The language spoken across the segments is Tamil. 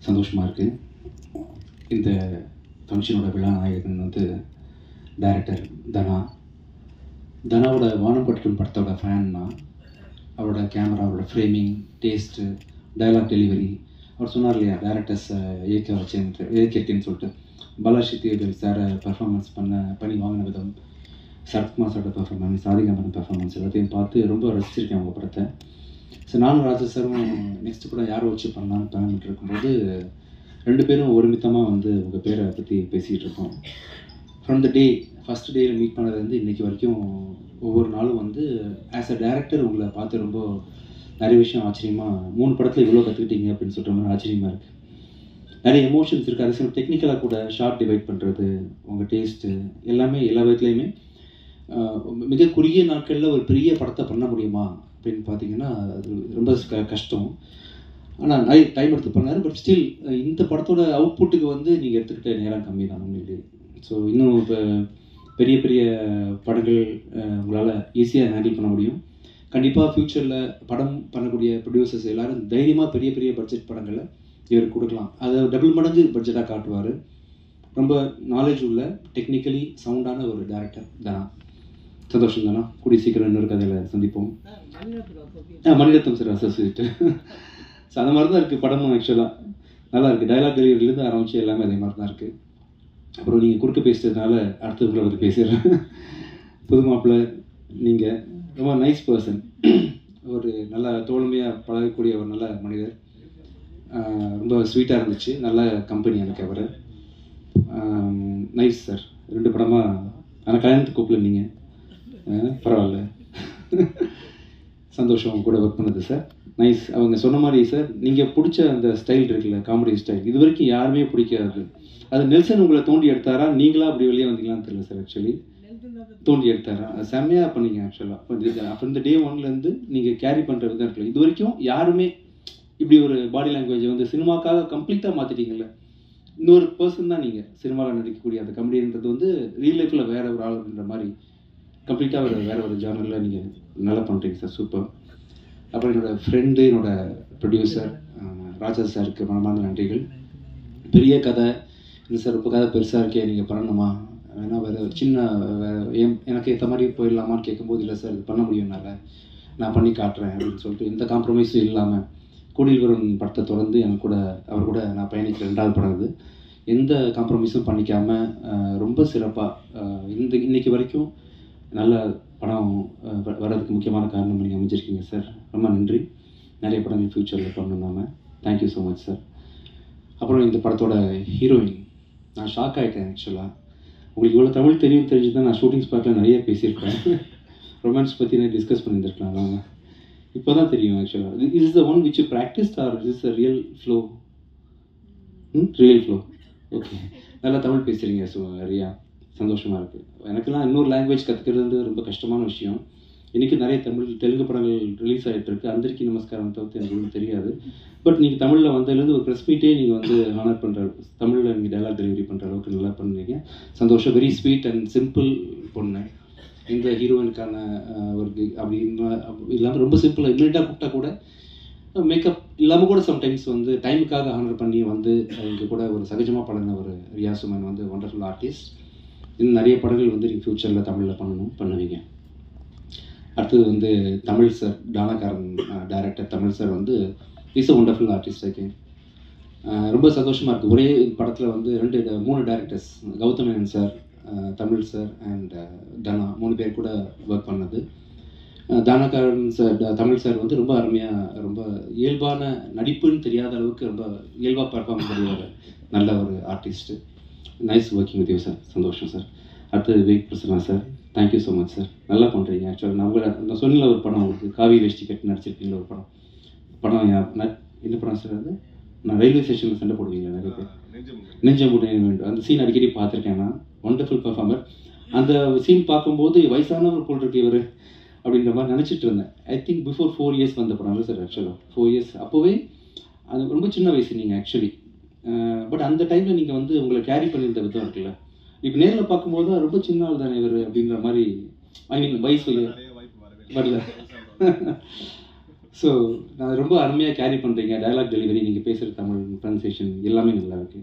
சந்தோஷமாக இருக்குது. இந்த ஃபங்க்ஷனோட விழா நாயகன் வந்து டைரக்டர் தனாவோட வானம் பட்டும் படத்தோட ஃபேன் தான். அவரோட கேமரா, அவரோட ஃப்ரேமிங், டேஸ்ட்டு, டைலாக் டெலிவரி, அவர் சொன்னார் இல்லையா டேரக்டர்ஸை இயக்கியிருக்கேன்னு சொல்லிட்டு, பாலாஜி தேவல் சாரை பர்ஃபார்மன்ஸ் பண்ணி வாங்கின விதம், சரத்குமார் சாரோட பர்ஃபார்மன்ஸ், ராதிகாமன் பர்ஃபார்மன்ஸ் எல்லாத்தையும் பார்த்து ரொம்ப ரசிச்சிருக்கேன் அவங்க படத்தை. ஸோ நானும் ராஜா சாரும் நெக்ஸ்ட் படம் யாரை வச்சு பண்ணலான்னு பிளான் பண்ணிட்டு இருக்கும்போது 2 பேரும் ஒருமித்தமாக வந்து உங்கள் பேரை பற்றி பேசிகிட்டு இருக்கோம். ஃப்ரம் த டே ஃபஸ்ட் டேயில் மீட் பண்ணது வந்து இன்றைக்கி வரைக்கும் ஒவ்வொரு நாளும் வந்து ஆஸ் அ டேரக்டர் உங்களை பார்த்து ரொம்ப நிறைய விஷயம் ஆச்சரியமாக 3 படத்தில் இவ்வளோ கற்றுக்கிட்டீங்க அப்படின்னு சொல்கிற மாதிரி ஆச்சரியமாக இருக்குது. நிறைய எமோஷன்ஸ் இருக்குது. அது சில டெக்னிக்கலாக கூட ஷார்ட் டிவைட் பண்ணுறது, உங்கள் டேஸ்ட்டு எல்லாமே எல்லா விதத்துலேயுமே மிக குறுகிய நாட்களில் ஒரு பெரிய படத்தை பண்ண முடியுமா அப்படின்னு பார்த்தீங்கன்னா அது ரொம்ப கஷ்டம். ஆனால் நிறைய டைம் எடுத்து பண்ணார். பட் ஸ்டில் இந்த படத்தோட அவுட்புட்டுக்கு வந்து நீங்கள் எடுத்துக்கிட்ட நேரம் கம்மி தான் உண்மையிலே. ஸோ இன்னும் இப்போ பெரிய பெரிய படங்கள் உங்களால் ஈஸியாக ஹேண்டில் பண்ண முடியும். கண்டிப்பாக ஃப்யூச்சரில் படம் பண்ணக்கூடிய ப்ரொடியூசர்ஸ் எல்லோரும் தைரியமாக பெரிய பெரிய பட்ஜெட் படங்களை இவருக்கு கொடுக்கலாம். அதை டபுள் மடங்கு பட்ஜெட்டாக காட்டுவார். ரொம்ப நாலேஜ் உள்ள டெக்னிக்கலி சவுண்டான ஒரு டேரக்டர் தானா. சந்தோஷம் தானா. கூடிய சீக்கிரம் இன்னொரு கதையில் சந்திப்போம். Mani Ratnam sir associate. ஸோ அந்த மாதிரி தான் இருக்குது படமும். ஆக்சுவலாக நல்லா இருக்குது. டைலாக் டெலிவரிலேருந்து ஆரம்பித்து எல்லாமே அதே மாதிரி தான் இருக்குது. அப்புறம் நீங்கள் குறுக்க பேசுறதுனால அடுத்தவங்களை வந்து பேசிடுறேன். புது மாப்பிள்ளை நீங்கள் ரொம்ப நைஸ் பர்சன். ஒரு நல்ல தோழமையாக பழகக்கூடிய ஒரு நல்ல மனிதர். ரொம்ப ஸ்வீட்டாக இருந்துச்சு. நல்ல கம்பெனி எனக்கு அவர். Nice sir. 2 படமாக ஆனால் கல்யாணத்துக்கு கூப்பிடல நீங்கள். பரவாயில்ல. சந்தோஷம் கூட ஒர்க் பண்ணது சார். நைஸ். அவங்க சொன்ன மாதிரி சார், நீங்கள் பிடிச்ச அந்த ஸ்டைல் இருக்குல்ல, காமெடி ஸ்டைல், இது வரைக்கும் யாருமே பிடிக்காது. அது நெல்சன் உங்களை தோண்டி எடுத்தாரா, நீங்களா அப்படி வெளியே வந்தீங்களான்னு தெரியல சார். ஆக்சுவலி தோண்டி எடுத்தாரா, அது செம்மையாக பண்ணீங்க. ஆக்சுவலாக அப்போ இந்த டே 1லேருந்து நீங்கள் கேரி பண்ணுற விதம் இருக்குல்ல, இது வரைக்கும் யாருமே இப்படி ஒரு பாடி லாங்குவேஜை வந்து சினிமாக்காக கம்ப்ளீட்டாக மாற்றிட்டீங்கல்ல. இன்னொரு பர்சன் தான் நீங்கள் சினிமாவில் நடிக்கக்கூடிய அந்த கமெடின்றது வந்து ரியல் லைஃப்பில் வேற ஒரு ஆள் அப்படின்ற மாதிரி கம்ப்ளீட்டாக வேற ஒரு ஜானரில் நீங்கள் நல்லா பண்ணுறீங்க சார். சூப்பர். அப்புறம் என்னோடய ஃப்ரெண்டு, என்னோடய ப்ரொடியூசர் ராஜா சாருக்கு மனமார்ந்த நன்றிகள். பெரிய கதை இது சார், ரொம்ப கதை பெருசாக இருக்கே, நீங்கள் பண்ணணுமா, வேணா வேறு ஒரு சின்ன எனக்கு ஏற்ற மாதிரி போயிடலாமான்னு கேட்கும்போது, இல்லை சார் இது பண்ண முடியும்னால நான் பண்ணி காட்டுறேன் அப்படின்னு சொல்லிட்டு எந்த காம்ப்ரமைஸும் இல்லாமல் கூடியல்வரன் படத்தை தொடர்ந்து எனக்கு கூட அவர் கூட நான் பயணிக்கிற 2வது படம் இது. எந்த காம்ப்ரமைஸும் பண்ணிக்காமல் ரொம்ப சிறப்பாக இன்னைக்கு வரைக்கும் நல்ல படம் வர்றதுக்கு முக்கியமான காரணம் நீங்கள் அமைஞ்சிருக்கீங்க சார். ரொம்ப நன்றி. நிறைய படங்கள் ஃப்யூச்சரில் பண்ணணும்னாம தேங்க்யூ ஸோ மச் சார். அப்புறம் இந்த படத்தோட ஹீரோயின், நான் ஷாக் ஆகிட்டேன். ஆக்சுவலாக உங்களுக்கு இவ்வளோ தமிழ் தெரிஞ்சு தான் நான் ஷூட்டிங் ஸ்பாட்டில் நிறைய பேசியிருக்கேன். ரொமான்ஸ் பற்றி நான் டிஸ்கஸ் பண்ணியிருந்துருக்கலாம். நாங்கள் இப்போ தான் தெரியும். ஆக்சுவலாக is the one which you practised or is a real flow? Real flow. Okay, நல்லா தமிழ் பேசுகிறீங்க. ஸோ ரியா, சந்தோஷமாக இருக்குது. எனக்கெல்லாம் இன்னொரு லாங்குவேஜ் கற்றுக்கிறது வந்து ரொம்ப கஷ்டமான விஷயம். இன்றைக்கி நிறைய தெலுங்கு படங்கள் ரிலீஸ் ஆகிட்டு இருக்கு. அந்தரிக்கி நமஸ்காரம் தவிர்த்து எனக்கு ஒன்றும் தெரியாது. பட் நீங்கள் தமிழில் வந்ததுலேருந்து ஒரு ப்ரெஸ் மீட்டே நீங்கள் வந்து ஹானர் பண்ணுற, தமிழில் நீங்கள் டைலாக் டெலிவரி பண்ணுற அளவுக்கு நல்லா பண்ணுறீங்க. சந்தோஷம். வெரி ஸ்வீட் அண்ட் சிம்பிள் பொண்ணு. இந்த ஹீரோயினுக்கான ஒரு அப்படி இல்லாமல் ரொம்ப சிம்பிளாக இம்மிடியட்டாக கூப்பிட்டா கூட மேக்கப் இல்லாமல் கூட சம்டைம்ஸ் வந்து டைமுக்காக ஹானர் பண்ணி வந்து இங்கே கூட ஒரு சகஜமாக பழகின ஒரு ரியா சுமன் வந்து ஒண்டர்ஃபுல் ஆர்டிஸ்ட். இன்னும் நிறைய படங்கள் வந்து நீங்கள் ஃப்யூச்சரில் தமிழில் பண்ணுவீங்க. அடுத்தது வந்து Tamizh sir, Taanakkaran director Tamizh sir வந்து is a wonderful artist. Okay, ரொம்ப சந்தோஷமாக இருக்குது. ஒரே படத்தில் வந்து 3 directors, Gautham Menon sir, Tamizh sir and Dhana 3 பேர் கூட ஒர்க் பண்ணது. தானாக்காரன் சார், தமிழ் சார் வந்து ரொம்ப அருமையாக, ரொம்ப இயல்பான நடிப்புன்னு தெரியாத அளவுக்கு ரொம்ப இயல்பாக பர்ஃபார்ம் பண்ணி ஒரு நல்ல ஒரு artist. Nice working with you sir. சந்தோஷம் சார். அடுத்தது Vivek Prasanna sir, thank you so much sir. நல்லா பண்ணுறீங்க. ஆக்சுவலாக நான் சொன்ன ஒரு படம் உங்களுக்கு காவி வேஷ்டி கட்டி நடிச்சிருக்கீங்களா ஒரு படம் என்ன படம் சார் அது? நான் ரயில்வே ஸ்டேஷனில் சண்டை போடுவீங்களா நிறைய பேர், நெஞ்சம் வேண்டும். அந்த சீன் அடிக்கடி பார்த்துருக்கேன் நான். Wonderful performer. அந்த சீன் பார்க்கும்போது வயசானவர் போல் இருக்கு இவர் அப்படின்ற மாதிரி நினச்சிட்டு இருந்தேன். ஐ திங்க் பிஃபோர் 4 இயர்ஸ் வந்த படம் இல்லை சார். ஆக்சுவலாக 4 இயர்ஸ் அப்போவே அது ரொம்ப சின்ன வயசு நீங்கள் ஆக்சுவலி. பட் அந்த டைமில் நீங்கள் வந்து உங்களை கேரி பண்ணியிருந்த விதம் இருக்குல்ல, இப்போ நேரில் பார்க்கும்போது தான் ரொம்ப சின்ன ஆள் தானே இவர் அப்படின்ற மாதிரி, ஐ மீன் வயசு வரல. ஸோ நான் ரொம்ப அருமையாக கேரி பண்ணுறீங்க. டயலாக் டெலிவரி, நீங்கள் பேசுகிற தமிழ் ப்ரொனன்சியேஷன் எல்லாமே நல்லா இருக்கு.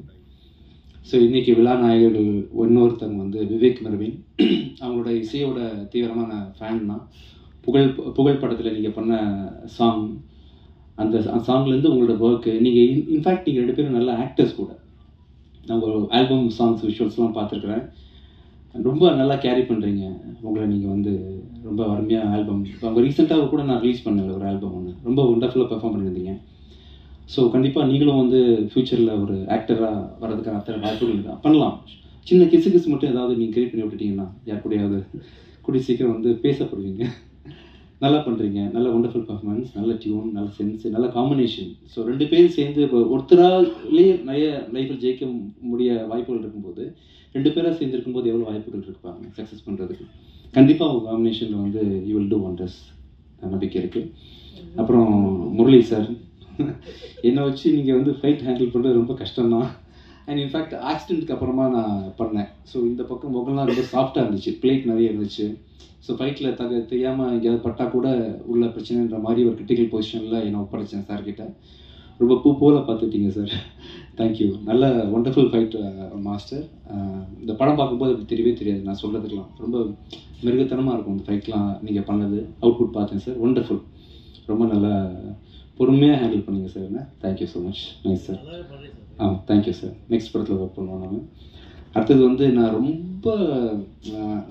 ஸோ இன்றைக்கி விழா நாயகர்கள் இன்னொருத்தவங்க வந்து விவேக் மெர்வின். அவங்களோட இசையோட தீவிரமான ஃபேன் தான். புகழ் படத்தில் நீங்கள் பண்ண சாங், அந்த சாங்லேருந்து உங்களோட ஒர்க்கு, நீங்கள் இன்ஃபேக்ட் நீங்கள் 2 பேரும் நல்ல ஆக்டர்ஸ் கூட. நான் ஒரு ஆல்பம் சாங்ஸ் விஷுவல்ஸ்லாம் பார்த்துருக்குறேன். ரொம்ப நல்லா கேரி பண்ணுறீங்க உங்களை. நீங்கள் வந்து ரொம்ப அருமையாக ஆல்பம், அவங்க ரீசெண்டாக கூட நான் ரிலீஸ் பண்ணல ஒரு ஆல்பம் ஒன்று, ரொம்ப ஒண்டர்ஃபுல்லாக பெர்ஃபார்ம் பண்ணியிருந்தீங்க. ஸோ கண்டிப்பாக நீங்களும் வந்து ஃப்யூச்சரில் ஒரு ஆக்டராக வர்றதுக்கான அத்தனை வாய்ப்புகள் தான் பண்ணலாம். சின்ன கிசு மட்டும் ஏதாவது நீங்கள் கிரியேட் பண்ணி விட்டுட்டீங்கன்னா யார் கூடயாவது கூடிய சீக்கிரம் வந்து பேசப்படுவீங்க. நல்லா பண்ணுறீங்க, நல்ல ஒண்டர்ஃபுல் பர்ஃபார்மன்ஸ், நல்ல டியூன், நல்ல சென்ஸ், நல்ல காம்பினேஷன். ஸோ 2 பேரும் சேர்ந்து இப்போ ஒருத்தராலே நிறைய லைஃப்பில் ஜெயிக்க முடிய வாய்ப்புகள் இருக்கும்போது 2 பேராக சேர்ந்து இருக்கும்போது எவ்வளோ வாய்ப்புகள் இருப்பாங்க சக்ஸஸ் பண்ணுறதுக்கு. கண்டிப்பாக அவங்க காம்பினேஷனில் வந்து யூ வில் டூ ஒண்டர்ஸ், நம்பிக்கை இருக்குது. அப்புறம் முரளி சார், என்னை வச்சு நீங்கள் வந்து ஃபைட் ஹேண்டில் பண்ணுறது ரொம்ப கஷ்டம்தான். அண்ட் இன்ஃபேக்ட் ஆக்சிடென்ட்க்கு அப்புறமா நான் பண்ணேன். ஸோ இந்த பக்கம் முகம்லாம் ரொம்ப சாஃப்டாக இருந்துச்சு, பிளேட் நிறைய இருந்துச்சு. ஸோ ஃபைட்டில் தெரியாமல் எங்கேயாவது பட்டால் கூட உள்ள பிரச்சனைன்ற மாதிரி ஒரு கிரிட்டிக்கல் பொசிஷனில் என்னை ஒப்படைச்சேன் சார்கிட்ட. ரொம்ப பூ போல பார்த்துட்டீங்க சார். தேங்க்யூ. நல்ல ஒண்டர்ஃபுல் ஃபைட் மாஸ்டர். இந்த படம் பார்க்கும்போது அப்படி தெரியவே தெரியாது, நான் சொல்கிறதுக்கெலாம் ரொம்ப மிருகத்தனமாக இருக்கும் இந்த ஃபைட்லாம். நீங்கள் பண்ணது அவுட்புட் பார்த்தேன் சார், ஒண்டர்ஃபுல். ரொம்ப நல்லா பொறுமையாக ஹேண்டில் பண்ணுங்க சார். என்ன thank you so much. Nice sir. Thank you sir. Next படத்தில் ஒர்க் பண்ணுவோம் நாங்கள். அடுத்தது வந்து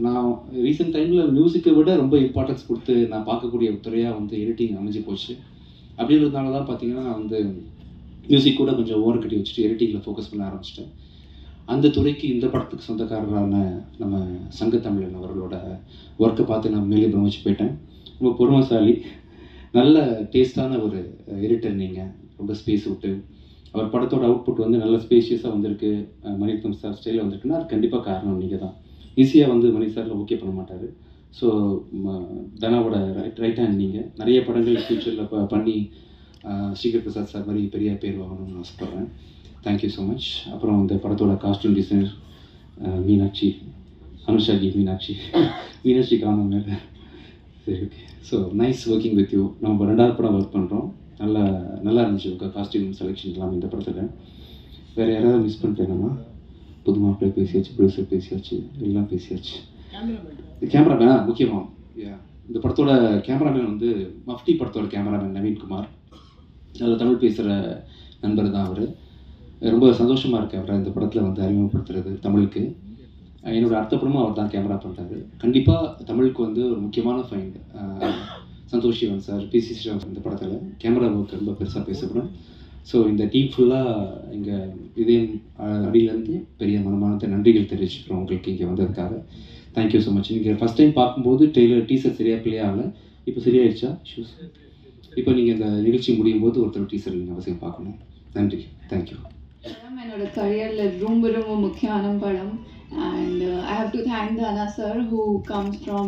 நான் ரீசெண்ட் டைமில் மியூசிக்கை விட ரொம்ப இம்பார்ட்டன்ஸ் கொடுத்து நான் பார்க்கக்கூடிய துறையாக வந்து எடிட்டிங் அமைஞ்சு போச்சு. அப்படின்றதுனால தான் பார்த்தீங்கன்னா நான் வந்து மியூசிக் கூட கொஞ்சம் ஓவர் கட்டி வச்சுட்டு எடிட்டிங்கில் ஃபோக்கஸ் பண்ண ஆரம்பிச்சிட்டேன். அந்த துறைக்கு இந்த படத்துக்கு சொந்தக்காரரான நம்ம சங்கத்தமிழன் அவர்களோட ஒர்க்கை பார்த்து நான் மேலே பிரமிச்சு போயிட்டேன். ரொம்ப பொறுமைசாலி, நல்ல டேஸ்டான ஒரு எடிட்டர். நீங்கள் ரொம்ப ஸ்பேஸ் விட்டு அவர் படத்தோட அவுட்புட் வந்து நல்ல ஸ்பேஷியஸாக வந்திருக்கு. மணிரத்னம் சார் ஸ்டைலில் வந்திருக்குன்னா அது கண்டிப்பாக காரணம் நீங்கள் தான். ஈஸியாக வந்து மணி சாரில் ஓகே பண்ண மாட்டார். ஸோ தனாவோட ரைட் ஹேண்ட் நீங்கள். நிறைய படங்கள் ஃப்யூச்சரில் பண்ணி ஸ்ரீகர் பிரசாத் சார் மாதிரி பெரிய பேர் வாங்கணும்னு ஆசைப்பட்றேன். Thank you so much. அப்புறம் இந்த படத்தோட காஸ்டியூம் டிசைனர் மீனாட்சி, அனுஷாஜி மீனாட்சி காணும் மேலே. சரி, okay. So nice working with you. நம்ம 2வது படம் ஒர்க் பண்ணுறோம். நல்லா இருந்துச்சு உங்கள் காஸ்டியூம் செலெக்ஷன் எல்லாம் இந்த படத்தில். வேறு யாராவது மிஸ் பண்ணிட்டேன்னா? புது மாப்பிள்ளை பேசியாச்சு, ப்ரொடியூசர் பேசியாச்சு, எல்லாம் பேசியாச்சு. கேமராமேன் முக்கியமாக. இந்த படத்தோட கேமராமேன் வந்து மஃப்டி படத்தோட கேமராமேன் நவீன்குமார். அதில் தமிழ் பேசுகிற நண்பர் தான் அவர். ரொம்ப சந்தோஷமாக இருக்கு அவரை இந்த படத்தில் வந்து அறிமுகப்படுத்துறது தமிழுக்கு. என்னோடய அடுத்த படமும் அவர் தான் கேமரா பண்ணுறாரு. கண்டிப்பாக தமிழுக்கு வந்து ஒரு முக்கியமான find Santosh Sivan sir, PC Sriram இந்த படத்தில் கேமரா ஒர்க் ரொம்ப பெருசாக பேசப்படும். ஸோ இந்த டீம் ஃபுல்லாக எங்கள் இதயம் அடியிலேருந்து பெரிய மனமான நன்றிகள் தெரிவிச்சுக்கிறோம் உங்களுக்கு இங்கே வந்ததுக்காக. Thank you so much. நீங்கள் ஃபஸ்ட் டைம் பார்க்கும்போது டீசர் சரியாக பிளே ஆகலை, இப்போ சரியாயிடுச்சா ஷூஸ்? இப்போ நீங்கள் இந்த நிகழ்ச்சி முடியும் போது ஒருத்தர் டீசர் நீங்கள் அவசியம் பார்க்கணும். நன்றி. தேங்க்யூ. என்னோட கரியரில் ரொம்ப ரொம்ப முக்கியமான படம். And I have to thank Dana sir who comes from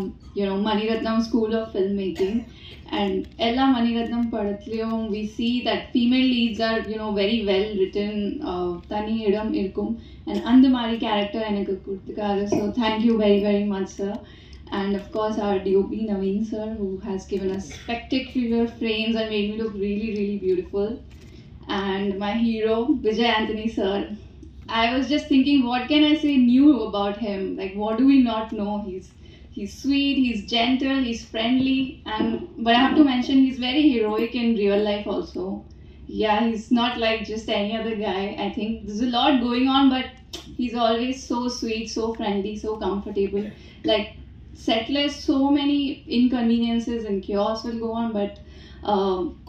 Mani Ratnam School of Filmmaking. And ella Mani Ratnam padathliyum we see that female leads are very well written, tani idam irkum, and and mari character enakku kuduthikaru. So thank you very very much sir. And of course our DOP Naveen sir who has given us spectacular frames and made me look really really beautiful. And my hero Vijay Anthony sir, I was just thinking, what can I say new about him? Like, what do we not know? He's sweet, he's gentle, he's friendly, but I have to mention he's very heroic in real life also. Yeah, he's not like just any other guy. I think there's a lot going on, but he's always so sweet, so friendly, so comfortable. Like, setless, so many inconveniences and chaos will go on, but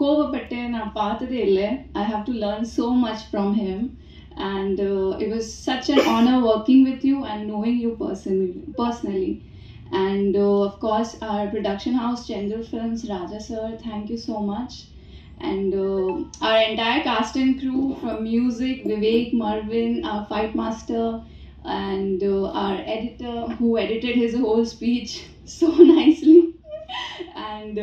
கோவப்பட்டு நான் பார்த்ததே இல்லை. I have to learn so much from him. And it was such an honor working with you and knowing you personally. And of course our production house Chendur Films, Raja sir, thank you so much. And our entire cast and crew from music, Vivek, Marvin, our fight master, and our editor who edited his whole speech so nicely. And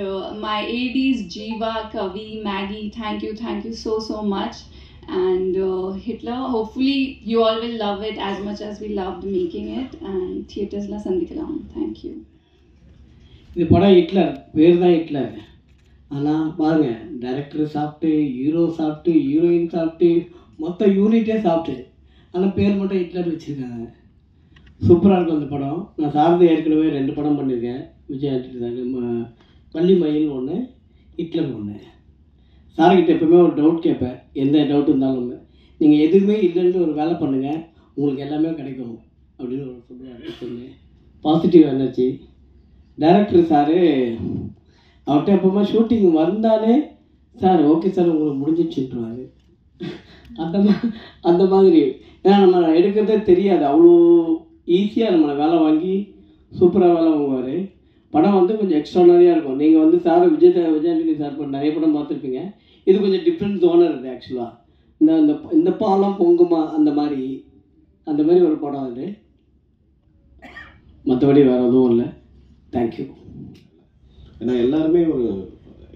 my ADs Jeeva, Kavi, Maggie, thank you so much. And Hitler, hopefully you all will love it as much as we loved making it. And theaters la sandikalam. Thank you. இந்த படம் ஹிட்லர் பேர் தான் ஹிட்லர். ஆனால் பாருங்கள், டைரக்டர் சாப்பிட்டு, ஹீரோ சாப்பிட்டு, ஹீரோயின் சாப்பிட்டு, மொத்த யூனிட்டே சாப்பிட்டு, ஆனால் பேர் மட்டும் ஹிட்லர் வச்சுருக்காங்க. சூப்பராக இருக்கும் அந்த படம். நான் சார்ந்து ஏற்கனவே 2 படம் பண்ணியிருக்கேன். விஜய் ஆண்டனி வள்ளி மயில் ஒன்று, ஹிட்லர் ஒன்று. சார்கிட்ட எப்போவுமே ஒரு டவுட் கேட்பேன், எந்த டவுட் இருந்தாலும். நீங்கள் எதுவுமே இல்லைன்னு ஒரு வேலை பண்ணுங்கள், உங்களுக்கு எல்லாமே கிடைக்கும் அப்படின்னு ஒரு சொல்லுவார். சொன்னேன் பாசிட்டிவ் எனர்ஜி. டைரக்டர் சார் அவர்கிட்ட எப்போவுமே ஷூட்டிங் வந்தாலே சார் ஓகே சார் உங்களுக்கு முடிஞ்சிடுச்சுன்றாரு. அந்த மாதிரி ஏன்னா நம்ம எடுக்கிறதே தெரியாது, அவ்வளோ ஈஸியாக நம்மளை வேலை வாங்கி சூப்பராக வேலை வாங்குவார். படம் வந்து கொஞ்சம் எக்ஸ்ட்ரானரியாக இருக்கும். நீங்கள் வந்து சார் விஜய் ஆண்டனி சார் நிறைய படம் பார்த்துருப்பீங்க. இது கொஞ்சம் டிஃப்ரெண்ட் ஜோனர் இருக்குது ஆக்சுவலாக. இந்த பாலம் பொங்குமா அந்த மாதிரி ஒரு படம் அது. மற்றபடி வேறு எதுவும் இல்லை. தேங்க்யூ. ஏன்னா எல்லாருமே ஒரு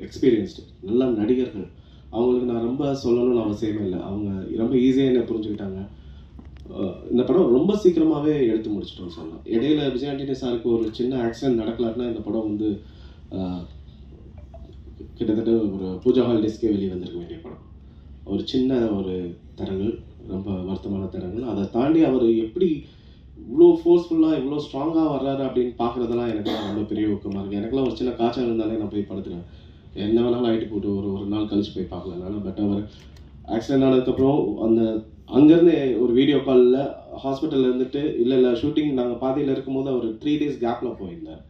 எக்ஸ்பீரியன்ஸ்டு நல்ல நடிகர்கள். அவங்களுக்கு நான் ரொம்ப சொல்லணும்னு அவசியமே இல்லை. அவங்க ரொம்ப ஈஸியாக என்ன புரிஞ்சுக்கிட்டாங்க. இந்த படம் ரொம்ப சீக்கிரமாகவே எடுத்து முடிச்சிட்டோம்னு சொல்லலாம். இடையில விஜய் ஆண்டனி சாருக்கு ஒரு சின்ன ஆக்சிடென்ட் நடக்கலான்னா இந்த படம் வந்து கிட்டத்தட்ட ஒரு பூஜா ஹாலிடேஸ்க்கே வெளியே வந்திருக்க வேண்டிய படம். ஒரு சின்ன ஒரு தரங்கள், ரொம்ப வருத்தமான தரங்கள். அதை தாண்டி அவர் எப்படி இவ்வளோ ஃபோர்ஸ்ஃபுல்லாக இவ்வளோ ஸ்ட்ராங்காக வர்றாரு அப்படின்னு பார்க்குறதெல்லாம் எனக்குலாம் ரொம்ப பெரிய ஊக்கமாக இருக்குது. எனக்குலாம் ஒரு சின்ன காய்ச்சல் இருந்தாலே நான் போய் படுத்துறேன். என்ன வேணாலும் ஆகிட்டு போட்டு ஒரு நாள் கழிச்சு போய் பார்க்கலனால. பட் அவர் ஆக்சிடென்ட் ஆனதுக்கப்புறம் அங்கேருந்து ஒரு வீடியோ காலில் ஹாஸ்பிட்டலில் இருந்துட்டு இல்லை ஷூட்டிங் நாங்கள் பாதியில் இருக்கும்போது அவர் 3 days கேப்பில் போயிருந்தார்.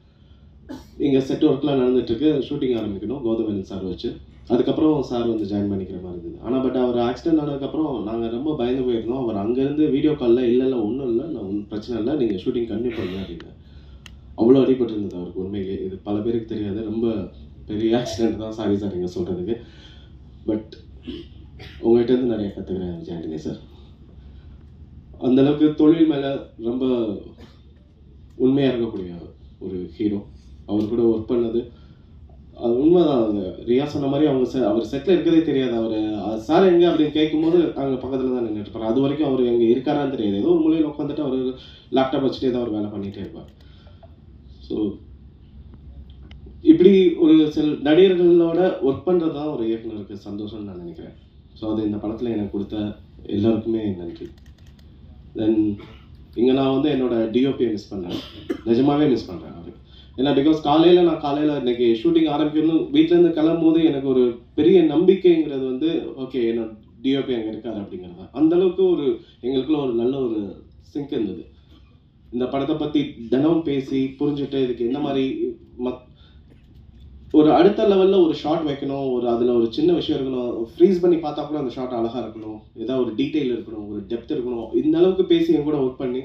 இங்கே செட் ஒர்க்லாம் நடந்துட்டுருக்கு, ஷூட்டிங் ஆரம்பிக்கணும் கௌதமேனன் சார் வச்சு. அதுக்கப்புறம் சார் வந்து ஜாயின் பண்ணிக்கிற மாதிரி இருந்தது. ஆனால் பட் அவர் ஆக்சிடென்ட் ஆனதுக்கப்புறம் நாங்கள் ரொம்ப பயந்து போயிருந்தோம். அவர் அங்கேருந்து வீடியோ காலில் இல்லை ஒன்றும் இல்லை, நான் ஒன்றும் பிரச்சனை இல்லை, நீங்கள் ஷூட்டிங் கண்டினியூ பண்ணுங்க அப்படின்னு. அவ்வளோ அடிபட்டு இருந்தது அவருக்கு உண்மையிலேயே. இது பல பேருக்கு தெரியாது, ரொம்ப பெரிய ஆக்சிடென்ட் தான். சாரி சார் நீங்கள் சொல்கிறதுக்கு. பட் உங்கள்கிட்டருந்து நிறைய கற்றுக்கிறேன் விஜய் ஆண்டனி சார். அந்தளவுக்கு தொழில் மேலே ரொம்ப உண்மையாக இருக்கக்கூடிய ஒரு ஹீரோ. அவர் கூட ஒர்க் பண்ணது அது உண்மைதான். அந்த ரியா சொன்ன மாதிரி அவர் செட்டில் இருக்கிறதே தெரியாது. அவர் சார் எங்கே அப்படின்னு கேட்கும்போது அங்கே பக்கத்தில் தான் நின்றுட்டு இருப்பார். அது வரைக்கும் அவர் எங்கே இருக்காரான்னு தெரியாது. ஏதோ ஒரு மூலையில் உட்காந்துட்டு அவர் லேப்டாப் வச்சுட்டு ஏதோ ஒரு வேலை பண்ணிகிட்டே இருப்பார். ஸோ இப்படி ஒரு சில நடிகர்களோட ஒர்க் பண்ணுறது தான் ஒரு இயக்குனருக்கு சந்தோஷம்னு நான் நினைக்கிறேன். ஸோ அது இந்த படத்தில் எனக்கு கொடுத்த எல்லாருக்குமே நன்றி. தென் இங்கே நான் வந்து என்னோட டிஓபியை மிஸ் பண்ணேன், நிஜமாகவே மிஸ் பண்ணுறேன் அவர். ஏன்னா பிகாஸ் காலையில் இன்னைக்கு ஷூட்டிங் ஆரம்பிக்கணும் வீட்டிலேருந்து கிளம்பும்போது எனக்கு ஒரு பெரிய நம்பிக்கைங்கிறது வந்து ஓகே என்னோட டிஓபி அங்கே இருக்காரு அப்படிங்கிறது தான். அந்தளவுக்கு எங்களுக்குள்ள ஒரு நல்ல ஒரு சிங்க் இருந்தது. இந்த படத்தை பற்றி தினமும் பேசி புரிஞ்சுட்டு இதுக்கு என்ன மாதிரி ஒரு அடுத்த லெவலில் ஒரு ஷார்ட் வைக்கணும், அதில் ஒரு சின்ன விஷயம் இருக்கணும், ஃப்ரீஸ் பண்ணி பார்த்தா கூட அந்த ஷார்ட் அழகாக இருக்கணும், ஏதாவது ஒரு டீட்டெயில் இருக்கணும், ஒரு டெப்த் இருக்கணும். இந்த அளவுக்கு பேசி என் கூட ஒர்க் பண்ணி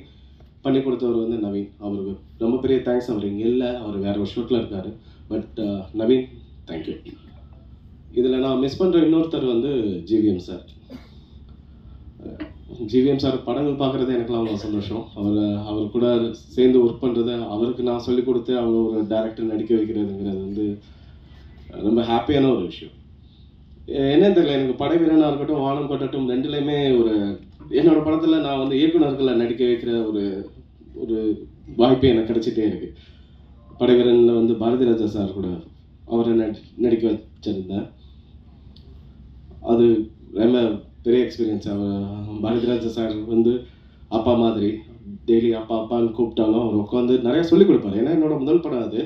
கொடுத்தவர் வந்து நவீன். அவருக்கு ரொம்ப பெரிய தேங்க்ஸ். அவர் இங்கே இல்லை, அவர் வேற ஒரு ஷூட்டில் இருக்கார். But Naveen thank you. இதில் நான் மிஸ் பண்ணுற இன்னொருத்தர் வந்து ஜிவிஎம் சார். ஜிவிஎம் சார் படங்கள் பார்க்குறது எனக்குலாம் அவ்வளோ சந்தோஷம். அவர் கூட சேர்ந்து ஒர்க் பண்ணுறது, அவருக்கு நான் சொல்லிக் கொடுத்து அவர் ஒரு டேரக்டர் நடிக்க வைக்கிறதுங்கிறது வந்து ரொம்ப ஹாப்பியான ஒரு விஷயம். என்னன்னு தெரியல, எனக்கு படை வீரனாக இருக்கட்டும் வானம் கொட்டட்டும் ரெண்டுலேயுமே என்னோட படத்தில் நான் வந்து இயக்குநர்களை நடிக்க வைக்கிற ஒரு வாய்ப்பு எனக்கு கிடைச்சிட்டே இருக்கு. படை வீரனில் வந்து பாரதி ராஜா சார் கூட அவரை நடிக்க வச்சிருந்தேன். அது ரொம்ப பெரிய எக்ஸ்பீரியன்ஸ். பாரதி ராஜா சார் வந்து அப்பா மாதிரி டெய்லி அப்பான்னு கூப்பிட்டாலும் அவர் உட்காந்து நிறைய சொல்லிக் கொடுப்பாரு. ஏன்னா என்னோட முதல் படம் அது.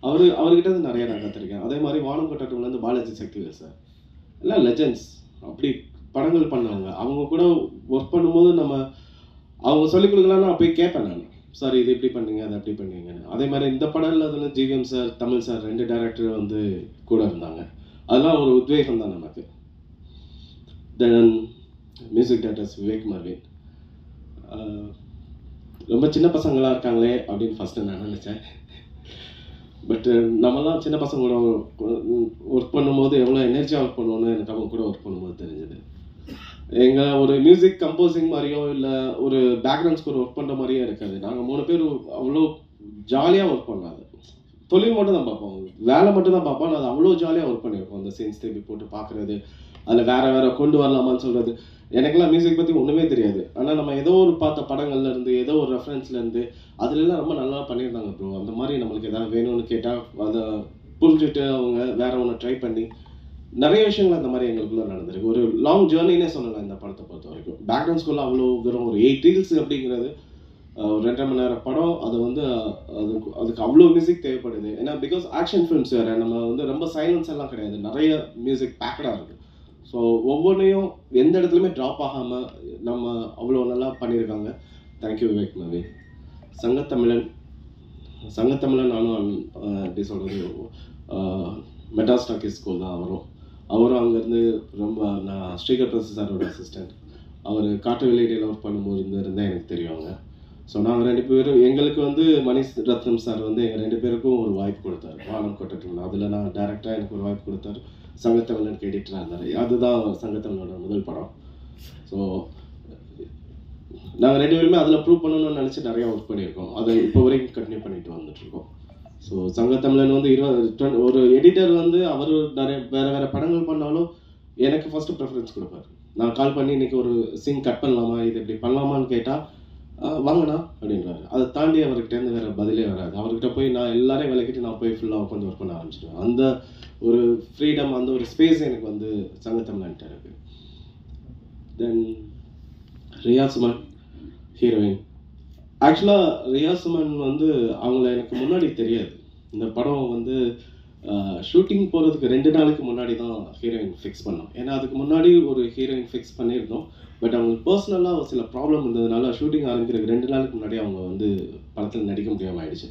அவர்கிட்ட வந்து நிறைய நான் கற்றுருக்கேன். அதே மாதிரி வானம் கொட்டட்டும்லேருந்து பாலாஜி சக்திவேல் சார் எல்லாம் லெஜெண்ட்ஸ். அப்படி படங்கள் பண்ணவங்க. அவங்க கூட ஒர்க் பண்ணும்போது அவங்க சொல்லிக் கொடுக்கலான்னு நான் போய் கேட்பேன். நான் சார் இது இப்படி பண்ணுங்க அதை அப்படி பண்ணுங்கன்னு. அதே மாதிரி இந்த படம் இல்லாததுல GVM sir Tamizh sir 2 director வந்து கூட இருந்தாங்க. அதெல்லாம் ஒரு உத்வேகம் தான் நமக்கு. Then music directors Vivek Mervin. ரொம்ப சின்ன பசங்களாக இருக்காங்களே அப்படின்னு ஃபஸ்ட்டு நான் நினச்சேன். பட் நம்மலாம் சின்ன பசங்க கூட ஒர்க் பண்ணும்போது எவ்வளோ எனர்ஜியாக ஒர்க் பண்ணுவோன்னு எனக்கு அவங்க கூட ஒர்க் பண்ணும்போது தெரிஞ்சது. எங்கள் ஒரு மியூசிக் கம்போசிங் மாதிரியோ இல்லை ஒரு பேக்ரவுண்ட் ஸ்கோர் ஒர்க் பண்ணுற மாதிரியே இருக்காது. நாங்கள் 3 பேர் அவ்வளோ ஜாலியாக ஒர்க் பண்ணாது. தொழில் மட்டும் தான் பார்ப்போம், வேலை மட்டும் தான் பார்ப்போம். அது அவ்வளோ ஜாலியாக ஒர்க் பண்ணியிருக்கோம். அந்த சீன்ஸ் திருப்பி போட்டு பார்க்குறது, அதில் வேறு கொண்டு வரலாமான்னு சொல்கிறது. எனக்கெல்லாம் மியூசிக் பற்றி ஒன்றுமே தெரியாது. ஆனால் நம்ம ஏதோ ஒரு பார்த்த படங்கள்லேருந்து ஏதோ ஒரு ரெஃபரன்ஸ்லேருந்து அதுலலாம் ரொம்ப நல்லா பண்ணியிருந்தாங்க ப்ரோ. அந்த மாதிரி நம்மளுக்கு எதாவது வேணும்னு கேட்டால் அதை புரிஞ்சுட்டு அவங்க வேற ஒன்று ட்ரை பண்ணி நிறைய விஷயங்கள் அந்த மாதிரி எங்களுக்குள்ள நடந்திருக்கு. ஒரு லாங் ஜேர்னினே சொல்லலாம் இந்த படத்தை பொறுத்த வரைக்கும். பேக்ரவுண்ட் ஸ்கூலில் அவ்வளோ தூரம் ஒரு 8 ரீல்ஸ் அப்படிங்கிறது ஒரு 2.5 மணி நேரம் படம். அது வந்து அதுக்கு அவ்வளோ மியூசிக் தேவைப்படுது. ஏன்னா பிகாஸ் ஆக்ஷன் ஃபிலிம்ஸ் வேறு, நம்ம வந்து ரொம்ப சைலன்ஸ் எல்லாம் கிடையாது, நிறைய மியூசிக் பேக்கடாக இருக்குது. ஸோ ஒவ்வொன்றையும் எந்த இடத்துலையுமே ட்ராப் ஆகாமல் நம்ம அவ்வளோ நல்லா பண்ணியிருக்காங்க. தேங்க்யூ விவேக் நவி. சங்கத்தமிழன் நானும் எப்படி சொல்கிறது, மெட்டாஸ்டாக்கி ஸ்கூல் தான் அவரும் அங்கேருந்து ரொம்ப, நான் ஸ்ரீகர் பிரசாத் சாரோட அசிஸ்டண்ட். அவர் காட்டு வெளியீடியில் ஒர்க் பண்ணும்போது இருந்தால் எனக்கு தெரியுங்க. ஸோ நாங்கள் 2 பேரும், எங்களுக்கு வந்து மணி ரத்னம் சார் வந்து எங்கள் 2 பேருக்கும் ஒரு வாய்ப்பு கொடுத்தாரு, வானம் கொட்டட்டும்னு. அதில் நான் டேரக்டாக எனக்கு ஒரு வாய்ப்பு கொடுத்தாரு. சங்கத்தமிழனுக்கு எடிட்டராக இருந்தார். அதுதான் சங்கத்தமிழனோட முதல் படம். ஸோ நாங்கள் 2 பேருமே அதில் ப்ரூவ் பண்ணணும்னு நினச்சி நிறையா ஒர்க் பண்ணியிருக்கோம். அதை இப்போ வரைக்கும் கண்டினியூ பண்ணிட்டு வந்துட்டுருக்கோம். ஸோ சங்கத்தமிழன் வந்து ஒரு எடிட்டர் வந்து அவர் நிறைய வேறு படங்கள் பண்ணாலும் எனக்கு ஃபஸ்ட்டு ப்ரிஃபரன்ஸ் கொடுப்பார். நான் கால் பண்ணி இன்றைக்கி ஒரு சீன் கட் பண்ணலாமா, இது இப்படி பண்ணலாமான்னு கேட்டால் வாங்கண்ணா அப்படின்றாரு. அதை தாண்டி அவர்கிட்டேருந்து வேறு பதிலே வராது. அவர்கிட்ட போய் நான் எல்லாரையும் விளக்கிட்டு நான் போய் ஃபுல்லாக உட்காந்து ஒர்க் பண்ண ஆரம்பிச்சிடுவேன். அந்த ஒரு ஃப்ரீடம், அந்த ஒரு ஸ்பேஸ் எனக்கு வந்து சங்கத்தமிழன்ட்ட இருக்குது. தென் ரியா சுமன் ஹீரோயின். ஆக்சுவலாக ரியா சுமன் வந்து அவங்கள எனக்கு முன்னாடி தெரியாது. இந்த படம் வந்து ஷூட்டிங் போகிறதுக்கு 2 நாளுக்கு முன்னாடி தான் ஹீரோயின் ஃபிக்ஸ் பண்ணோம். ஏன்னா அதுக்கு முன்னாடி ஒரு ஹீரோயின் ஃபிக்ஸ் பண்ணியிருந்தோம். பட் அவங்களுக்கு பர்சனலாக சில ப்ராப்ளம் இருந்ததுனால ஷூட்டிங் ஆரம்பிக்கிறதுக்கு 2 நாளுக்கு முன்னாடி அவங்க வந்து படத்தில் நடிக்க முடியாமல் ஆயிடுச்சு.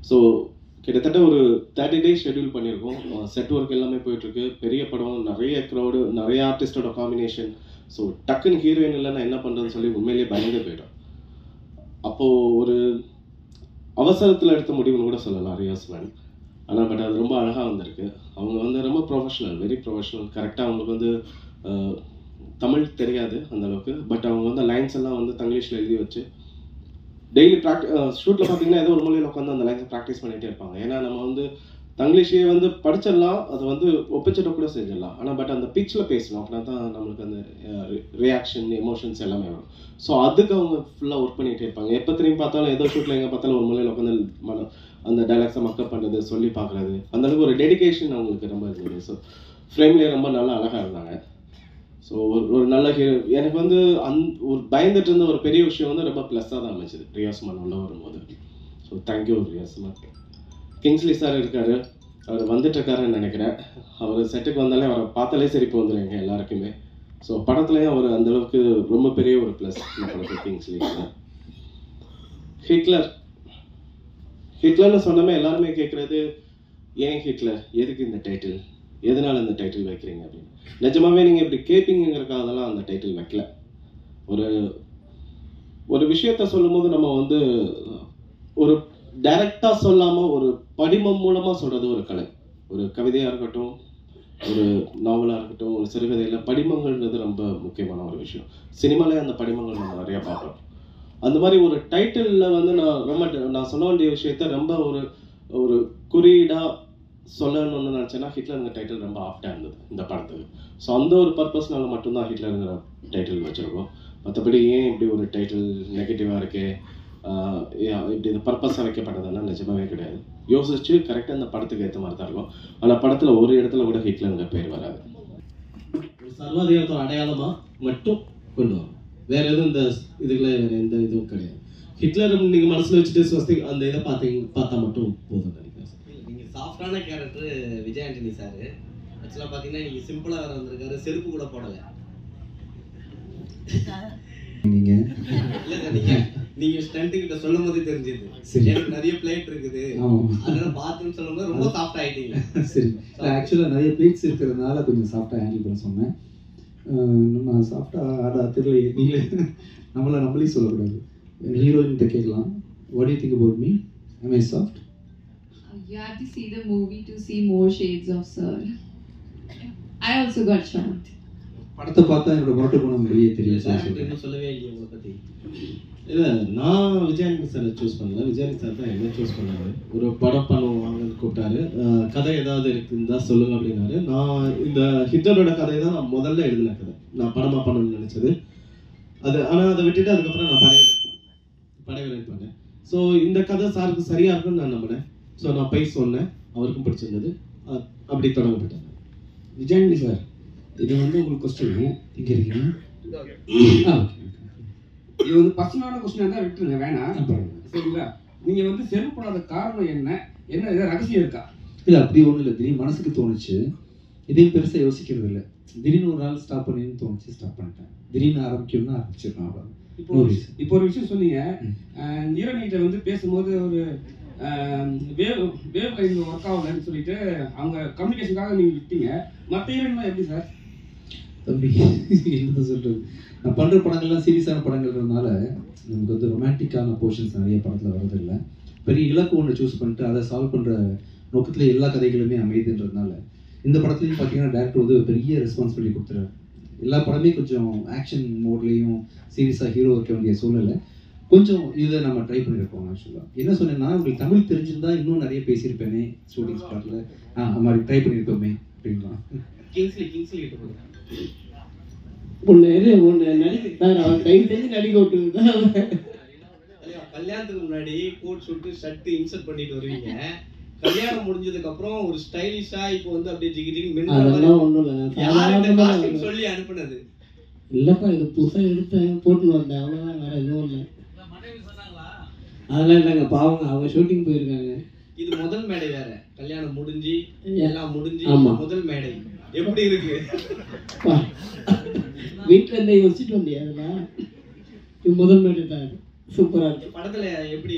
ஸோ கிட்டத்தட்ட ஒரு 30 டேஸ் ஷெட்யூல் பண்ணியிருக்கோம். செட் ஒர்க் எல்லாமே போயிட்டுருக்கு. பெரிய படம், நிறைய க்ரௌடு, நிறைய ஆர்டிஸ்டோட காம்பினேஷன். ஸோ டக்குன்னு ஹீரோயின் இல்லைன்னா என்ன பண்ணுறதுன்னு சொல்லி உண்மையிலேயே பயந்து போயிட்டோம். அப்போது ஒரு அவசரத்தில் எடுத்த முடிவுன்னு கூட சொல்லலாம் ரியா சுமன். ஆனால் பட் அது ரொம்ப அழகாக வந்திருக்கு. அவங்க வந்து ரொம்ப ப்ரொஃபஷனல், வெரி ப்ரொஃபஷனல். கரெக்டாக அவங்களுக்கு வந்து தமிழ் தெரியாது அந்தளவுக்கு. பட் அவங்க வந்து லைன்ஸ் எல்லாம் வந்து தங்கிலீஷில் எழுதி வச்சு டெய்லி ஷூட்டில் பார்த்தீங்கன்னா ஏதோ ஒரு மொழியில் உட்காந்து அந்த லைன்ஸை ப்ராக்டிஸ் பண்ணிகிட்டே இருப்பாங்க. ஏன்னா நம்ம வந்து தங்கிலீஷே வந்து படிச்சிடலாம், அதை வந்து ஒப்பிச்சிட கூட செஞ்சிடலாம். ஆனால் பட் அந்த பிச்சில் பேசணும், அப்படின்னா தான் நம்மளுக்கு அந்த ரியாக்ஷன், எமோஷன்ஸ் எல்லாமே வரும். ஸோ அதுக்கு அவங்க ஃபுல்லாக ஒர்க் பண்ணிகிட்டே இருப்பாங்க. எப்போ திரும்பி பார்த்தாலும் ஏதோ ஷூட்டில் எங்கே பார்த்தாலும் ஒரு மொழியில் உட்காந்து அந்த டைலாக்ஸை மக்கப் பண்ணுறது, சொல்லி பார்க்குறது, அந்தளவுக்கு ஒரு டெடிகேஷன் அவங்களுக்கு ரொம்ப இருந்தது. ஸோ ஃப்ரேம்லேயே ரொம்ப நல்லா அழகாக இருந்தாங்க. ஸோ ஒரு நல்ல ஹீரோ. எனக்கு வந்து ஒரு பயந்துட்டு இருந்த ஒரு பெரிய விஷயம் வந்து ரொம்ப ப்ளஸ்ஸாக தான் அமைச்சது ரியா சுமன் உள்ள வரும்போது. So thank you Riya Suman. Kingsley sir இருக்கார், அவர் வந்துட்டுருக்காருன்னு நினைக்கிறேன். அவர் செட்டுக்கு வந்தாலே அவரை பார்த்தாலே சிரிப்பு வந்துடுங்க எல்லாருக்குமே. ஸோ படத்துலேயும் அவர் அந்தளவுக்கு ரொம்ப பெரிய ஒரு ப்ளஸ் இந்த படத்துக்கு கிங்ஸ்லி சார். ஹிட்லர்னு சொன்னமே எல்லாருமே கேட்குறது, ஏன் ஹிட்லர், எதுக்கு இந்த டைட்டில், எதனால் இந்த டைட்டில் வைக்கிறீங்க அப்படின்னு. நிஜமாவே நீங்கள் இப்படி கேட்பீங்கிறதுக்காக அதெல்லாம் அந்த டைட்டில் வைக்கல. ஒரு விஷயத்த சொல்லும்போது நம்ம வந்து ஒரு டைரக்டாக சொல்லாமல் ஒரு படிமம் மூலமாக சொல்கிறது ஒரு கலை. ஒரு கவிதையாக இருக்கட்டும், ஒரு நாவலாக இருக்கட்டும், ஒரு சிறுகதையில் படிமங்கள்ன்றது ரொம்ப முக்கியமான ஒரு விஷயம். சினிமாலே அந்த படிமங்கள் நம்ம நிறையா பார்க்குறோம். அந்த மாதிரி ஒரு டைட்டிலில் வந்து நான் சொல்ல வேண்டிய விஷயத்த ரொம்ப ஒரு குறியீடாக சொல்லணும்னு நினச்சேன்னா ஹிட்லருங்கிற டைட்டில் ரொம்ப ஆப்டாக இருந்தது இந்த படத்துக்கு. ஸோ அந்த ஒரு பர்பஸ்னால மட்டும்தான் ஹிட்லருங்கிற டைட்டில் வச்சுருக்கோம். மற்றபடி ஏன் இப்படி ஒரு டைட்டில் நெகட்டிவாக இருக்கே, இப்படி இந்த பர்பஸாக வைக்கப்பட்டதெல்லாம் நிஜமாவே கிடையாது. யோசிச்சு கரெக்டாக இந்த படத்துக்கு ஏற்ற மாதிரி தான் இருக்கும். ஆனால் படத்தில் ஒரு இடத்துல கூட ஹிட்லருங்கிற பேர் வராது. ஒரு சர்வாதிகாரத்தோட அடையாளமாக மட்டும் கொண்டு வரும். வேற எதுவும் இந்த இதுக்குள்ள வேற எந்த இதுவும் கிடையாது. ஹிட்லர் நீங்க மனசுல வச்சுட்டு ஸ்வஸ்திக் அந்த இதை பார்த்தா மட்டும் போதும் நினைக்கிறேன். நீங்க சாஃப்டான கேரக்டர் விஜய் ஆண்டனி சார். ஆக்சுவலா பாத்தீங்கன்னா நீங்க சிம்பிளா வேற வந்திருக்காரு, செருப்பு கூட போடல. நீங்க இல்ல சார், நீங்க ஸ்டண்ட் கிட்ட சொல்லும் போதே தெரிஞ்சது. எனக்கு நிறைய பிளேட் இருக்குது, அதனால பாத்ரூம் சொல்லும்போது ரொம்ப சாஃப்ட் ஆயிட்டீங்க. சரி, ஆக்சுவலாக நிறைய பிளேட்ஸ் இருக்கிறதுனால கொஞ்சம் சாஃப்டாக ஹேண்டில் பண்ண சொன்னேன். நம்ம சாஃப்டாக தெரியல, நீங்களே நம்மளே சொல்லக்கூடாது. ஹீரோயின்கிட்ட கேட்கலாம், what do you think about me? Am I soft? You have to see the movie to see more shades of sir. I also got shocked. படத்தை பார்த்தா என்னோட முரட்டு குணம் வெளியே தெரியும். இன்னும் சொல்லவே இல்லையே உங்களை பற்றி. இல்லை, நான் விஜயானி சாரை சூஸ் பண்ணல, விஜயானி சார் தான் என்ன சூஸ் பண்ணாரு. ஒரு படம் பண்ணுவாங்கன்னு கூப்பிட்டாரு. கதை ஏதாவது இருக்குன்னு தான் சொல்லுங்க அப்படின்னாரு. நான் இந்த ஹிட்லரோட கதை தான் நான் முதல்ல எழுதின கதை, நான் படமாக பண்ணணும்னு நினச்சது அது. ஆனால் அதை விட்டுட்டு அதுக்கப்புறம் நான் படைவீரன் பண்ணேன். ஸோ இந்த கதை சாருக்கு சரியாக இருக்குன்னு நான் நம்பினேன். ஸோ நான் போய் சொன்னேன். அவருக்கும் பிடிச்சிருந்தது. அப்படி தொடங்கப்பட்டது. விஜயானி சார், இது வந்து உங்களுக்கு கொஸ்டின் இங்கே இருக்கீங்க. இது வந்து பர்சனலான கொஸ்டினாக தான் விட்டுருங்க, வேணாம் சரிங்களா? நீங்கள் வந்து செருப்பு போடாத காரணம் என்ன ஏதாவது ரகசியம் இருக்கா? இல்லை அப்படி ஒன்றும் இல்லை, திடீர்னு மனசுக்கு தோணுச்சு, இதையும் பெருசாக யோசிக்கிறது இல்லை. திடீர்னு ஒரு நாள் ஸ்டாப் பண்ணின்னு தோணுச்சு, ஸ்டாப் பண்ணிட்டேன். திடீர்னு ஆரம்பிக்கணும்னா ஆரம்பிச்சிருக்கேன், அவ்வளோ. இப்போ ஒரு விஷயம் சொன்னீங்க, ஹீரோயின்கிட்ட வந்து பேசும்போது ஒரு வேவ் லைன் ஒர்க் ஆகலன்னு சொல்லிட்டு அவங்க கம்யூனிகேஷனுக்காக நீங்கள் விட்டீங்க. மற்ற ஹீரோயின்லாம் எப்படி சார்? தம்பி என்ன சொல்கிறது, நான் பண்ணுற படங்கள்லாம் சீரியஸான படங்கள்ன்றதுனால நமக்கு வந்து ரொமான்டிக்கான போர்ஷன்ஸ் நிறைய படத்தில் வரதில்லை. பெரிய இலக்கு ஒன்று சூஸ் பண்ணிட்டு அதை சால்வ் பண்ணுற நோக்கத்தில் எல்லா கதைகளுமே அமையுதுன்றதுனால இந்த படத்துலையும் பார்த்தீங்கன்னா டேரக்டர் வந்து ஒரு பெரிய ரெஸ்பான்சிபிலிட்டி கொடுத்துறாரு. எல்லா படமே கொஞ்சம் ஆக்ஷன் மோட்லேயும் சீரியஸாக ஹீரோ இருக்க வேண்டிய சூழ்நிலை கொஞ்சம் இதை நம்ம ட்ரை பண்ணியிருக்கோம். ஆக்சுவலாக என்ன சொன்னேன்னா, உங்களுக்கு தமிழ் தெரிஞ்சிருந்தா இன்னும் நிறைய பேசியிருப்பேனே ஷூட்டிங் ஸ்பாட்டில், அது மாதிரி ட்ரை பண்ணியிருப்போமே அப்படின்லாம். கிங்ஸ்லி ஒன்று நடிக்க அவர் டைம் செஞ்சு நடிக்க விட்டுருந்தா. கல்யாணத்துக்கு முன்னாடி கோட் ஷூட்டு ஷர்ட் இன்சர்ட் பண்ணிட்டு வருவீங்க, கல்யாணம் முடிஞ்சதுக்கு அப்புறம் ஒரு ஸ்டைலிஷா இப்போ வந்து அப்படியே ஜிகி ஜிகி மின்ன அதெல்லாம் ஒன்றும் இல்லை, சொல்லி அனுப்புனது இல்லைப்பா. இது புதுசாக எடுத்தேன், போட்டுன்னு வந்தேன், அவ்வளோதான், வேற எதுவும் இல்லை. அதெல்லாம் இல்லைங்க, பாவங்க, அவங்க ஷூட்டிங் போயிருக்காங்க. இது முதல் மேடை வேற, கல்யாணம் முடிஞ்சு எல்லாம் முடிஞ்சு முதல் மேடை எப்படி இருக்கு? வீட்டில் இருந்தே யோசிச்சுட்டு வந்தியா? அதெல்லாம் இது முதல் மேடை தான், சூப்பராக இருக்கு. படத்துல எப்படி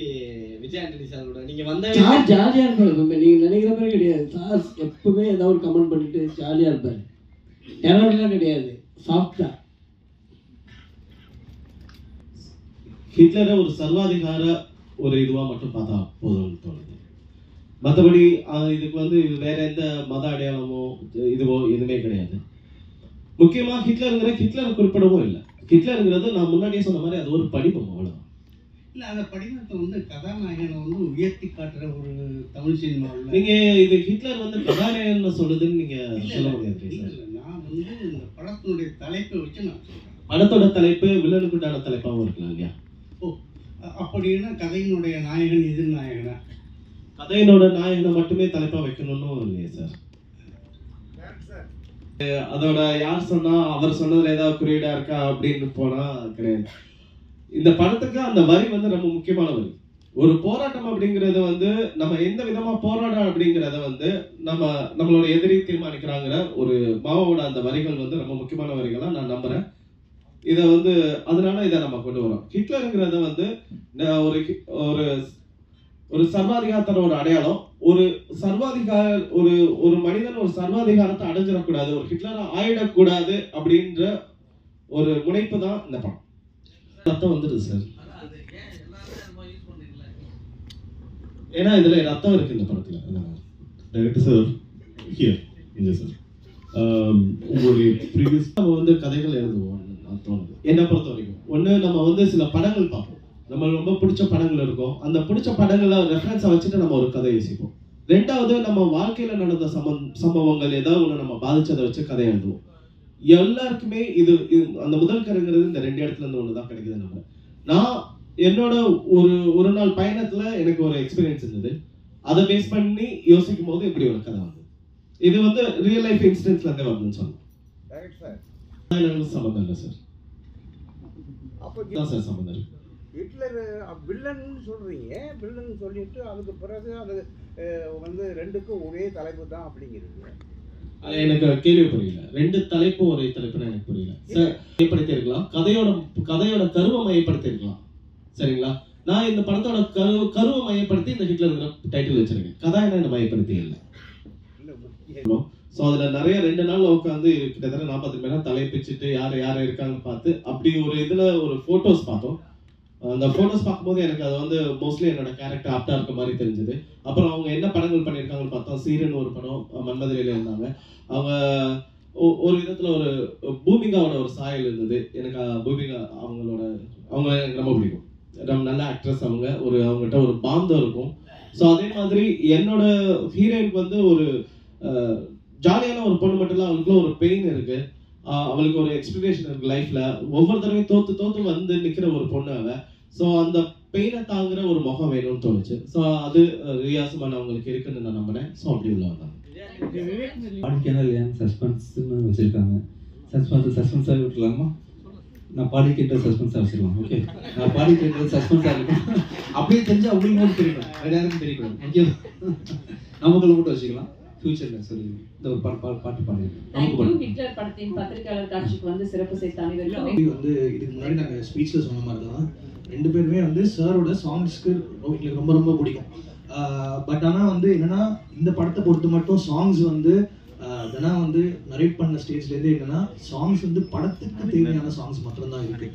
விஜய் ஆண்டனி சாரோட நீங்க வந்த ஜாலியாக இருப்பாரு, நீங்கள் நினைக்கிற மாதிரி கிடையாது சார். எப்பவுமே ஏதாவது ஒரு கமெண்ட் பண்ணிட்டு ஜாலியாக இருப்பார், டெரர்லாம் கிடையாது, சாஃப்டா. ஹிட்லரை ஒரு சர்வாதிகார ஒரு இதுவாக மட்டும் பார்த்தா போதும்னு தோணுது. மற்றபடி இதுக்கு வந்து வேற எந்த மத அடையாளமோ இதுவோ எதுவுமே கிடையாது. முக்கியமாக ஹிட்லரை குறிப்பிடவும் இல்லை. ஹிட்லருங்கிறது நான் முன்னாடியே சொன்ன மாதிரி அது ஒரு படிமம், அவ்வளோதான். இல்லை, அந்த படிமத்தை வந்து கதாநாயகனை வந்து உயர்த்தி காட்டுற ஒரு தமிழ் சினிமாவில் நீங்கள் இது ஹிட்லர் வந்து கதாநாயகன் சொல்லுதுன்னு நீங்கள் சொல்ல முடியாது. நான் வந்து இந்த படத்தினுடைய தலைப்பை வச்சு நான் சொல்கிறேன். படத்தோட தலைப்பு வில்லனுக்கு உண்டான தலைப்பாகவும் இருக்கலாம் இல்லையா? அப்படின்னா கதையினுடைய நாயகன் எதிர்நாயகனா? கதையினோட நாயகனை மட்டுமே தலைப்பா வைக்கணும்னு இல்லையா சார்? அதோட யார் சொன்னா அவர் சொன்னதுல ஏதாவது குறியீடா இருக்கா அப்படின்னு போனா கிடையாது. இந்த படத்துக்கு அந்த வரி வந்து ரொம்ப முக்கியமான வரி. ஒரு போராட்டம் அப்படிங்கறது வந்து நம்ம எந்த விதமா போராடம் அப்படிங்கறத வந்து நம்மளோட எதிரி தீர்மானிக்கிறாங்கிற ஒரு மாவோட அந்த வரிகள் வந்து ரொம்ப முக்கியமான வரிகளா நான் நம்புறேன். இதை வந்து அதனால இதை நம்ம கொண்டு வரோம். ஹிட்லருங்கிறத வந்து ஒரு ஒரு சர்வாதிகாரத்தோட அடையாளம். ஒரு மனிதன் ஒரு சர்வாதிகாரத்தை அடைஞ்சிடக்கூடாது, ஒரு ஹிட்லரை ஆயிடக்கூடாது அப்படின்ற ஒரு முனைப்பு தான் இந்த படம். ரத்தம் வந்துடுது சார், ஏன்னா இதுல ரத்தம் இருக்கு இந்த படத்துல. டைரக்டர் சார் ஹியர் இங்க சார் உங்களுடைய ப்ரீவியஸ் நம்ம வந்து கதைகள் எழுதுவோம் தோணுது. என்ன பொறுத்த வரைக்கும் ஒண்ணு நம்ம வந்து சில படங்கள் பார்ப்போம், நம்ம ரொம்ப பிடிச்ச படங்கள் இருக்கும், அந்த பிடிச்ச படங்களை ரெஃபரன்ஸா வச்சுட்டு நம்ம ஒரு கதை யோசிப்போம். ரெண்டாவது நம்ம வாழ்க்கையில நடந்த சம்பவங்கள் ஏதாவது ஒண்ணு நம்ம பாதிச்சதை வச்சு கதை எழுதுவோம். எல்லாருக்குமே இது அந்த முதல் கதைங்கிறது இந்த ரெண்டு இடத்துல இருந்து ஒண்ணுதான் கிடைக்குது. நான் என்னோட ஒரு நாள் பயணத்துல எனக்கு ஒரு எக்ஸ்பீரியன்ஸ் இருந்தது, அதை பேஸ் பண்ணி யோசிக்கும் போது இப்படி ஒரு கதை வந்து இது வந்து ரியல் லைஃப் இன்சிடென்ட்ஸ்ல இருந்தே வரணும்னு சொல்லலாம். சம்பந்தம் இல்லை சார், அப்பதான் சார் சம்பந்தம் இருக்கு. ஹிட்லர் வில்லன் சொல்றீங்க, வில்லன் சொல்லிட்டு அதுக்கு பிறகு அது வந்து ரெண்டுக்கும் ஒரே தலைப்பு தான் அப்படிங்கிறது எனக்கு கேள்வி புரியல. ரெண்டு தலைப்பு ஒரே தலைப்புன்னு எனக்கு புரியல சார். மையப்படுத்தி இருக்கலாம், கதையோட கருவை மையப்படுத்தி இருக்கலாம், சரிங்களா? நான் இந்த படத்தோட கருவை மையப்படுத்தி இந்த ஹிட்லர் டைட்டில் வச்சிருக்கேன், கதாநாயகனை மையப்படுத்தி இல்லை. ஸோ அதில் நிறைய 2 நாள் உட்காந்து கிட்டத்தட்ட 40 மேலே தலைப்பிச்சுட்டு யார் இருக்காங்கன்னு பார்த்து அப்படி ஒரு இதில் ஒரு ஃபோட்டோஸ் பார்த்தோம். அந்த ஃபோட்டோஸ் பார்க்கும்போது எனக்கு அது வந்து மோஸ்ட்லி என்னோட கேரக்டர் ஆப்டாக இருக்க மாதிரி தெரிஞ்சுது. அப்புறம் அவங்க என்ன படங்கள் பண்ணியிருக்காங்கன்னு பார்த்தோம். சீரன் ஒரு படம், மன்மதலியில் இருந்தாங்க அவங்க. ஒரு விதத்தில் ஒரு பூமிகாவோட ஒரு சாயல் இருந்தது எனக்கு. பூமிகா அவங்க எனக்கு ரொம்ப பிடிக்கும், ரொம்ப நல்ல ஆக்ட்ரஸ் அவங்க. அவங்ககிட்ட ஒரு பாந்தம் இருக்கும். ஸோ அதே மாதிரி என்னோட ஹீரோயினுக்கு வந்து ஒரு ஜாலியான ஒரு பொண்ணு மட்டும் இல்லை, அவங்களுக்குள்ள ஒரு பெயின் இருக்கு, அவளுக்கு ஒரு எக்ஸ்பெக்டேஷன் இருக்கு லைஃப்ல. ஒவ்வொரு தடவையும் தோத்து வந்து நிக்கிற ஒரு பொண்ணு அவ. ஸோ பெயினை தாங்குற ஒரு முகம் வேணும்னு தோணுச்சு. ஸோ அது ரியாசமான அவங்களுக்கு இருக்குன்னு நான் நம்பினேன். ஸோ அப்படி உள்ளதான் பாடிக்கேனா இல்லையான்னு சஸ்பென்ஸ்னு வச்சுருக்காங்க. சஸ்பென்ஸாக விட்டுலாமா? நான் பாடிக்கின்ற சஸ்பென்ஸாக வச்சுருவாங்க. ஓகே, நான் பாடிக்கின்ற சஸ்பென்ஸாக இருக்கும். அப்படியே தெரிஞ்சு அவங்களுக்கு மட்டும் தெரியணும், வேறு யாருக்கும் தெரியக்கூடாது. ஓகே, நமக்குள்ள மட்டும் வச்சுக்கலாம். ஃபியூச்சரில் சொல்லி இந்த ஒரு பாட்டு பாடுறேன். ஹிட்லர் படத்தின் பத்திரிகையாளர் காட்சிக்கு வந்து சிறப்பு சேர்த்த அனைவருக்கும் வந்து இதுக்கு முன்னாடி நாங்கள் ஸ்பீச்சில் சொன்ன மாதிரி தான் 2 பேருமே வந்து சாரோட சாங்ஸ்க்கு எங்களுக்கு ரொம்ப ரொம்ப பிடிக்கும். பட் ஆனால் வந்து என்னன்னா இந்த படத்தை பொறுத்த மட்டும் சாங்ஸ் வந்து ஏன்னா வந்து நரேட் பண்ண ஸ்டேஜ்லேருந்து என்னன்னா சாங்ஸ் வந்து படத்துக்கு தேவையான சாங்ஸ் மட்டும்தான் இருக்கு.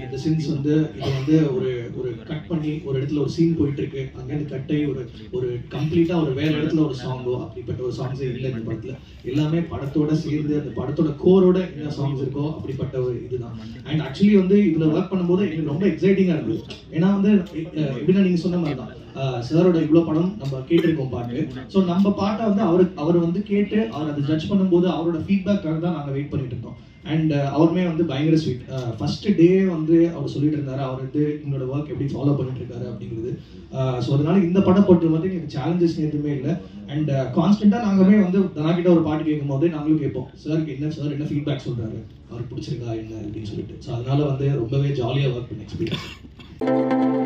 இந்த சீன்ஸ் வந்து இது வந்து ஒரு கட் பண்ணி ஒரு இடத்துல ஒரு சீன் போயிட்டு இருக்கு, அங்கேருந்து கட்டை ஒரு கம்ப்ளீட்டா ஒரு வேற இடத்துல ஒரு சாங்கோ அப்படிப்பட்ட ஒரு சாங்ஸே இல்லை இந்த படத்துல. எல்லாமே படத்தோட சேர்ந்து அந்த படத்தோட கோரோட என்ன சாங்ஸ் இருக்கோ அப்படிப்பட்ட ஒரு இதுதான். அண்ட் ஆக்சுவலி வந்து இதுல ஒர்க் பண்ணும்போது எனக்கு ரொம்ப எக்ஸைட்டிங்கா இருந்தது. ஏன்னா வந்து எப்படின்னா நீங்க சொன்ன மாதிரி தான் சாரோட இவ்வளோ படம் நம்ம கேட்டிருக்கோம் பாட்டு. ஸோ நம்ம பாட்டை வந்து அவர் வந்து கேட்டு அவர் அதை ஜட்ஜ் பண்ணும்போது அவரோட ஃபீட்பேக்காக தான் நாங்கள் வெயிட் பண்ணிட்டு இருந்தோம். அண்ட் அவருமே வந்து பயங்கர ஸ்வீட். ஃபர்ஸ்ட் டே வந்து அவர் சொல்லிட்டு இருந்தாரு அவர் வந்து எங்களோட ஒர்க் எப்படி ஃபாலோ பண்ணிட்டு இருக்காரு அப்படிங்கிறது. ஸோ அதனால இந்த படம் பொறுத்த வந்து எனக்கு சேலஞ்சஸ் எதுவுமே இல்லை. அண்ட் கான்ஸ்டன்ட்டாக நாங்களுமே வந்து தனாக்கிட்ட ஒரு பாட்டு கேட்கும் போதே நாங்களும் கேட்போம் சார் என்ன ஃபீட்பேக் சொல்றாரு, அவருக்கு பிடிச்சிருக்கா என்ன அப்படின்னு சொல்லிட்டு. ஸோ அதனால வந்து ரொம்பவே ஜாலியாக ஒர்க் பண்ண எக்ஸ்பீரியன்ஸ்.